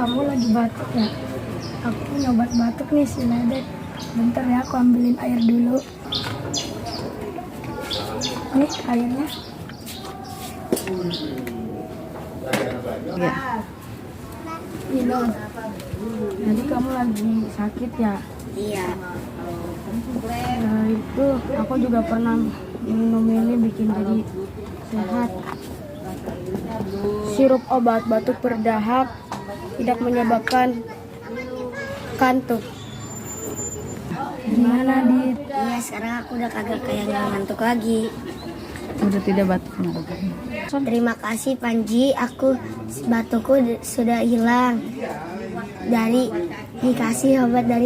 kamu lagi batuk ya? Aku punya obat batuk nih, si Ledek. Bentar ya, aku ambilin air dulu. Nih airnya. Ya. Minum. Jadi kamu lagi sakit ya? Iya. Nah, itu aku juga pernah minum ini bikin jadi sehat. Sirup obat batuk berdahak tidak menyebabkan kantuk. Gimana, Dit? Iya, sekarang aku udah kagak kayak ngantuk lagi. Udah tidak batuk lagi. Terima kasih Panji, aku batukku sudah hilang dari dikasih obat dari